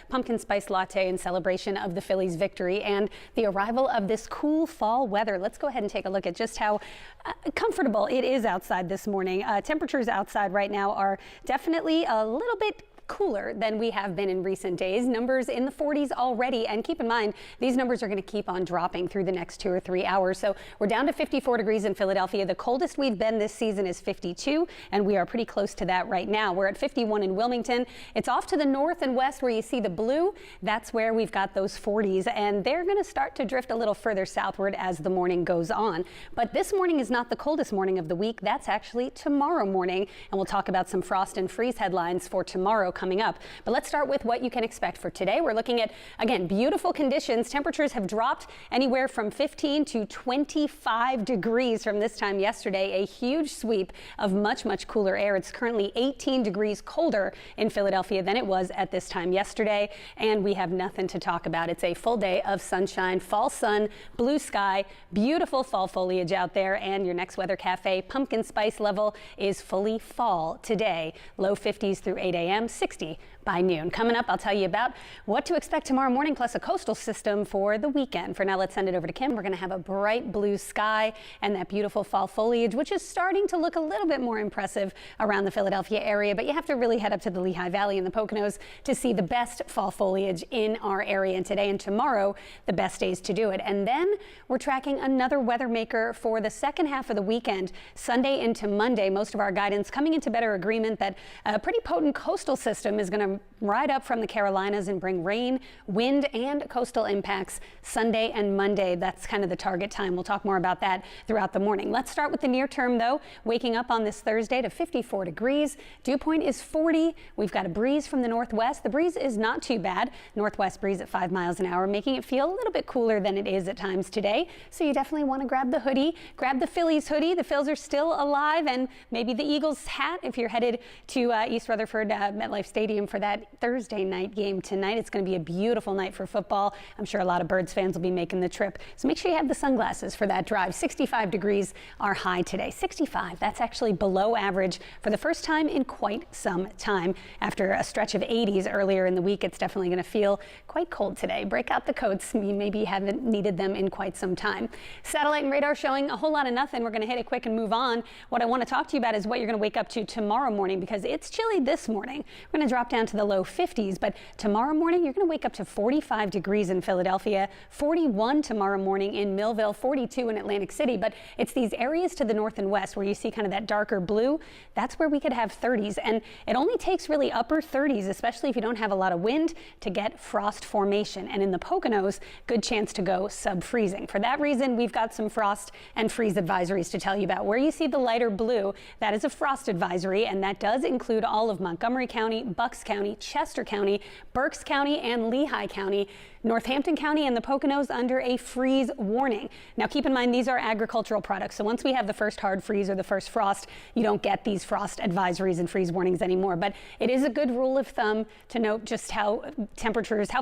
pumpkin spice latte in celebration of the Phillies' victory and the arrival of this cool fall weather. Let's go ahead and take a look at just how comfortable it is outside this morning. Temperatures outside right now are definitely a little bit cooler than we have been in recent days. Numbers in the 40s already, and keep in mind these numbers are going to keep on dropping through the next 2 or 3 hours. So we're down to 54 degrees in Philadelphia. The coldest we've been this season is 52, and we are pretty close to that right now. We're at 51 in Wilmington. It's off to the north and west where you see the blue. That's where we've got those 40s, and they're going to start to drift a little further southward as the morning goes on. But this morning is not the coldest morning of the week. That's actually tomorrow morning, and we'll talk about some frost and freeze headlines for tomorrow coming up. But let's start with what you can expect for today. We're looking at, again, beautiful conditions. Temperatures have dropped anywhere from 15 to 25 degrees from this time yesterday. A huge sweep of much cooler air. It's currently 18 degrees colder in Philadelphia than it was at this time yesterday, and we have nothing to talk about. It's a full day of sunshine, fall sun, blue sky, beautiful fall foliage out there, and your next Weather Cafe pumpkin spice level is fully fall today. Low 50s through 8 a.m., 60 by noon. Coming up, I'll tell you about what to expect tomorrow morning, plus a coastal system for the weekend. For now, let's send it over to Kim. We're going to have a bright blue sky and that beautiful fall foliage, which is starting to look a little bit more impressive around the Philadelphia area. But you have to really head up to the Lehigh Valley and the Poconos to see the best fall foliage in our area. And today and tomorrow, the best days to do it. And then we're tracking another weather maker for the second half of the weekend, Sunday into Monday. Most of our guidance coming into better agreement that a pretty potent coastal system is going to ride up from the Carolinas and bring rain, wind, and coastal impacts Sunday and Monday. That's kind of the target time. We'll talk more about that throughout the morning. Let's start with the near term, though. Waking up on this Thursday to 54 degrees. Dew point is 40. We've got a breeze from the northwest. The breeze is not too bad. Northwest breeze at 5 miles an hour, making it feel a little bit cooler than it is at times today. So you definitely want to grab the hoodie. Grab the Phillies hoodie. The Phils are still alive, and maybe the Eagles hat if you're headed to East Rutherford MetLife Stadium for that Thursday night game tonight. It's going to be a beautiful night for football. I'm sure a lot of Birds fans will be making the trip. So make sure you have the sunglasses for that drive. 65 degrees are high today. 65, that's actually below average for the first time in quite some time. After a stretch of 80s earlier in the week, it's definitely going to feel quite cold today. Break out the coats. You maybe haven't needed them in quite some time. Satellite and radar showing a whole lot of nothing. We're going to hit it quick and move on. What I want to talk to you about is what you're going to wake up to tomorrow morning, because it's chilly this morning. We're going to drop down to the low 50s, but tomorrow morning you're going to wake up to 45 degrees in Philadelphia, 41 tomorrow morning in Millville, 42 in Atlantic City. But it's these areas to the north and west where you see kind of that darker blue. That's where we could have 30s, and it only takes really upper 30s, especially if you don't have a lot of wind, to get frost formation. And in the Poconos, good chance to go sub-freezing. For that reason, we've got some frost and freeze advisories to tell you about. Where you see the lighter blue, that is a frost advisory, and that does include all of Montgomery County, Bucks County, Chester County, Berks County, and Lehigh County. Northampton County and the Poconos under a freeze warning. Now keep in mind, these are agricultural products, so once we have the first hard freeze or the first frost, you don't get these frost advisories and freeze warnings anymore. But it is a good rule of thumb to note just how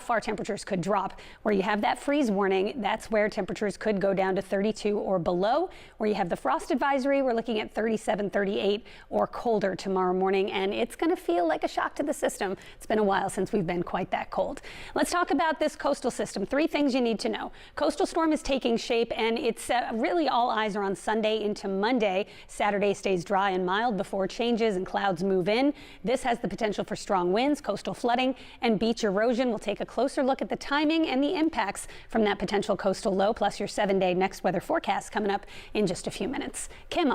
far temperatures could drop. Where you have that freeze warning, that's where temperatures could go down to 32 or below. Where you have the frost advisory, we're looking at 37, 38 or colder tomorrow morning, and it's going to feel like a shock to the system. It's been a while since we've been quite that cold. Let's talk about this coastal system. 3 things you need to know. Coastal storm is taking shape, and it's really all eyes are on Sunday into Monday. Saturday stays dry and mild before changes and clouds move in. This has the potential for strong winds, coastal flooding, and beach erosion. We'll take a closer look at the timing and the impacts from that potential coastal low, plus your 7-day next weather forecast coming up in just a few minutes. Kim,